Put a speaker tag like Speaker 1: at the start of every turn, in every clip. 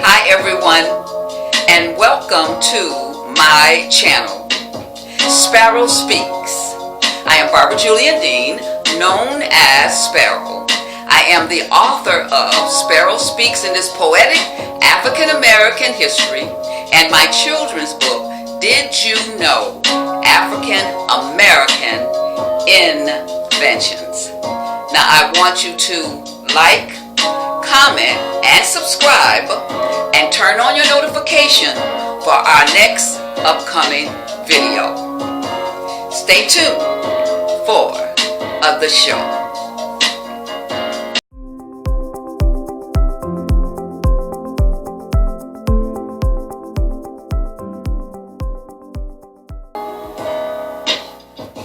Speaker 1: Hi everyone, and welcome to my channel, Sparrow Speaks. I am Barbara Julia Dean, known as Sparrow. I am the author of Sparrow Speaks in this poetic African American history and my children's book, Did You Know? African American Inventions. Now I want you to like, comment, and subscribe, and turn on your notification for our next upcoming video. Stay tuned for the show.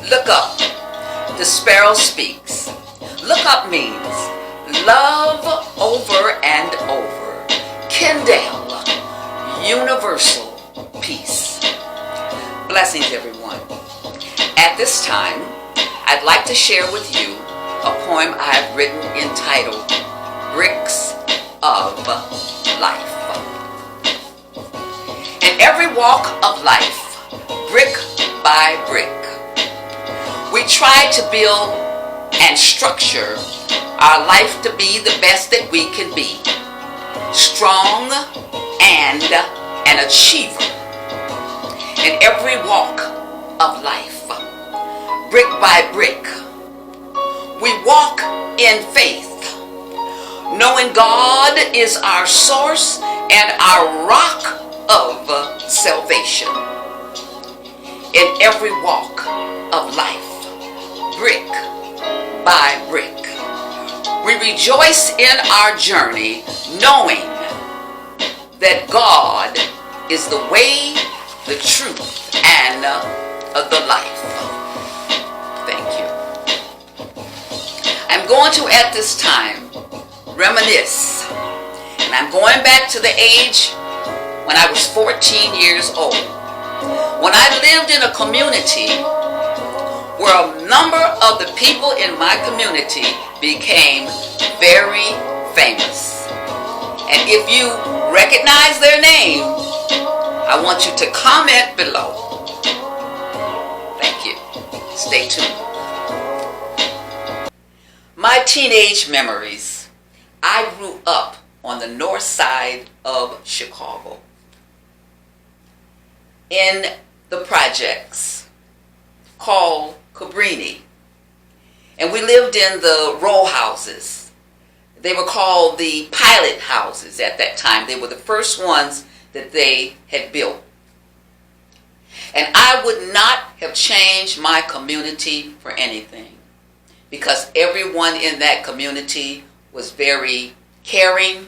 Speaker 1: Look up. The Sparrow Speaks. Look up means love over and over. Kindle. Universal peace. Blessings, everyone. At this time, I'd like to share with you a poem I've written entitled Bricks of Life. In every walk of life, brick by brick, we try to build and structure our life to be the best that we can be. Strong and an achiever. In every walk of life, brick by brick, we walk in faith, knowing God is our source and our rock of salvation. In every walk of life, brick by brick, we rejoice in our journey, knowing that God is the way, the truth, and the life. Thank you. I'm going to, at this time, reminisce. And I'm going back to the age when I was 14 years old. When I lived in a community where a number of the people in my community became very famous. And if you recognize their name, I want you to comment below. Thank you. Stay tuned. My teenage memories. I grew up on the north side of Chicago, in the projects called Cabrini. And we lived in the row houses. They were called the pilot houses at that time. They were the first ones that they had built. And I would not have changed my community for anything, because everyone in that community was very caring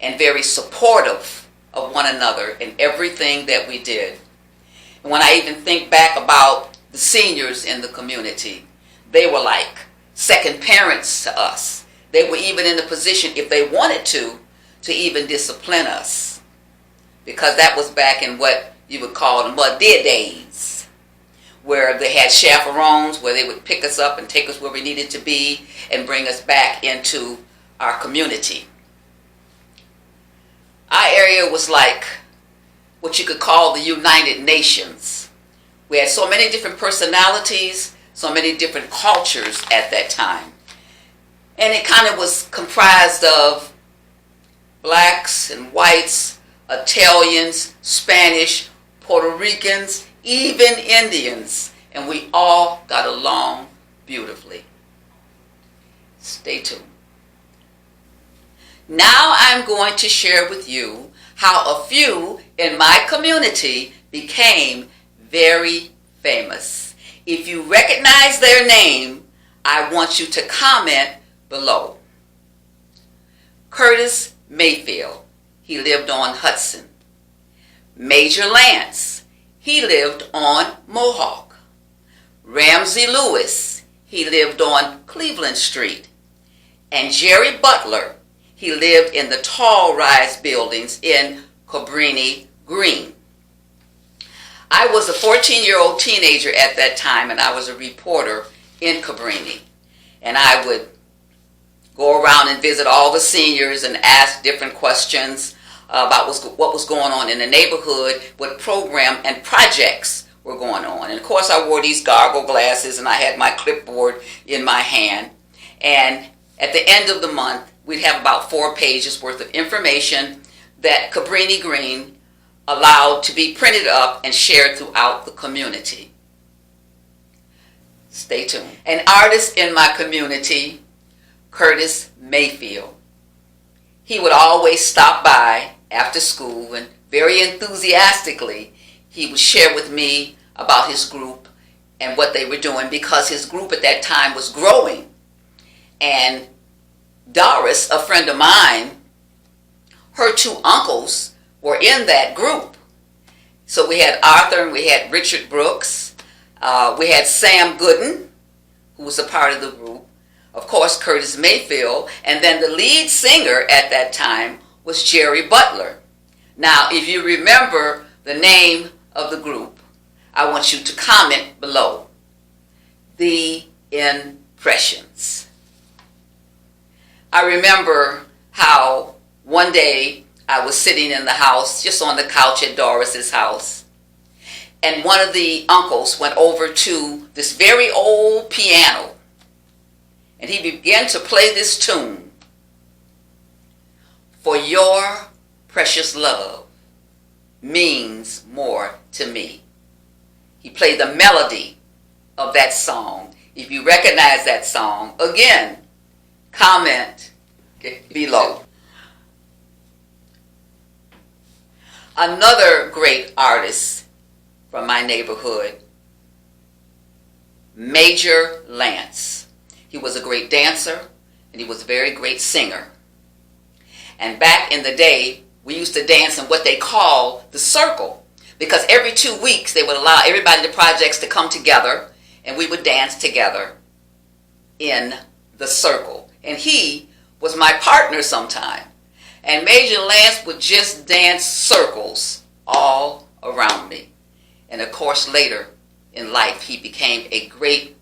Speaker 1: and very supportive of one another in everything that we did. And when I even think back about the seniors in the community, they were like second parents to us. They were even in the position, if they wanted to even discipline us. Because that was back in what you would call the mud dead days, where they had chaperones, where they would pick us up and take us where we needed to be and bring us back into our community. Our area was like what you could call the United Nations. We had so many different personalities, so many different cultures at that time. And it kind of was comprised of blacks and whites, Italians, Spanish, Puerto Ricans, even Indians. And we all got along beautifully. Stay tuned. Now I'm going to share with you how a few in my community became very famous. If you recognize their name, I want you to comment below. Curtis Mayfield, he lived on Hudson. Major Lance, he lived on Mohawk. Ramsey Lewis, he lived on Cleveland Street. And Jerry Butler, he lived in the tall rise buildings in Cabrini Green. I was a 14-year-old teenager at that time, and I was a reporter in Cabrini. And I would go around and visit all the seniors and ask different questions about what was going on in the neighborhood, what program and projects were going on. And of course I wore these gargle glasses and I had my clipboard in my hand. And at the end of the month, we'd have about 4 pages worth of information that Cabrini Green allowed to be printed up and shared throughout the community. Stay tuned. An artist in my community, Curtis Mayfield. He would always stop by after school and very enthusiastically he would share with me about his group and what they were doing, because his group at that time was growing. And Doris, a friend of mine, her 2 uncles were in that group. So we had Arthur and we had Richard Brooks. We had Sam Gooden, who was a part of the group. Of course, Curtis Mayfield. And then the lead singer at that time was Jerry Butler. Now, if you remember the name of the group, I want you to comment below. The Impressions. I remember how one day I was sitting in the house, just on the couch at Doris's house, and one of the uncles went over to this very old piano, and he began to play this tune. For your precious love means more to me. He played the melody of that song. If you recognize that song, again, comment below. Another great artist from my neighborhood, Major Lance. He was a great dancer and he was a very great singer. And back in the day, we used to dance in what they call the circle, because every 2 weeks they would allow everybody in the projects to come together and we would dance together in the circle. And he was my partner sometime. And Major Lance would just dance circles all around me. And of course later in life he became a great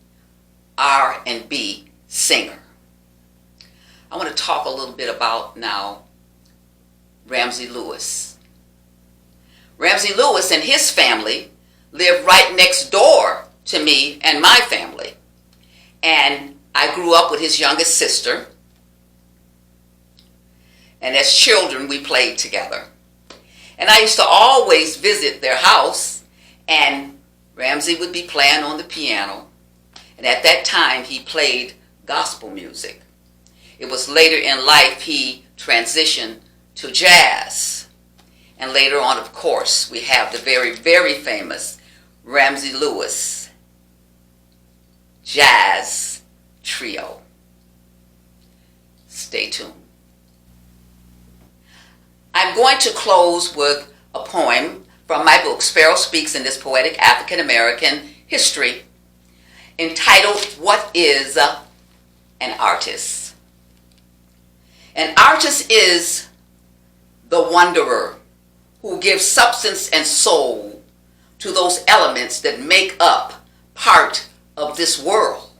Speaker 1: R&B singer. I want to talk a little bit about now Ramsey Lewis. Ramsey Lewis and his family lived right next door to me and my family. And I grew up with his youngest sister. And as children, we played together. And I used to always visit their house, and Ramsey would be playing on the piano. And at that time, he played gospel music. It was later in life he transitioned to jazz. And later on, of course, we have the very, very famous Ramsey Lewis Jazz Trio. Stay tuned. I'm going to close with a poem from my book, Sparrow Speaks in This Poetic African American History, entitled, What is an Artist? An artist is the wanderer who gives substance and soul to those elements that make up part of this world.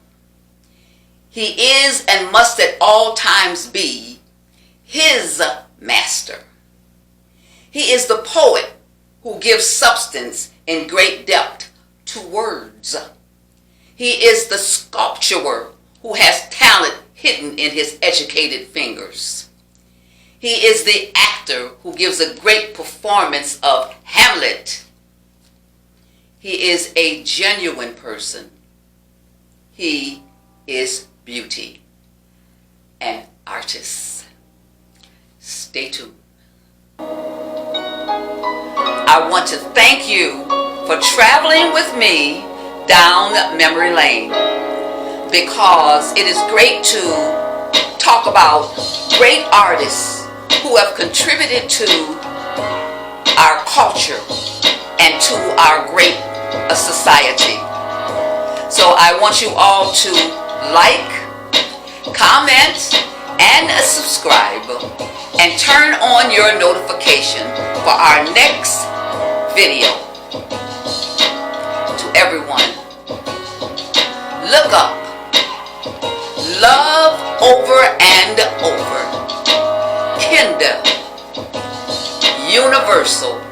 Speaker 1: He is and must at all times be his master. He is the poet who gives substance in great depth to words. He is the sculptor who has talent hidden in his educated fingers. He is the actor who gives a great performance of Hamlet. He is a genuine person. He is beauty, an artist. Stay tuned. I want to thank you for traveling with me down memory lane, because it is great to talk about great artists who have contributed to our culture and to our great society. So I want you all to like, comment, and subscribe, and turn on your notification for our next video. To everyone, look up, love over and over, kindle, universal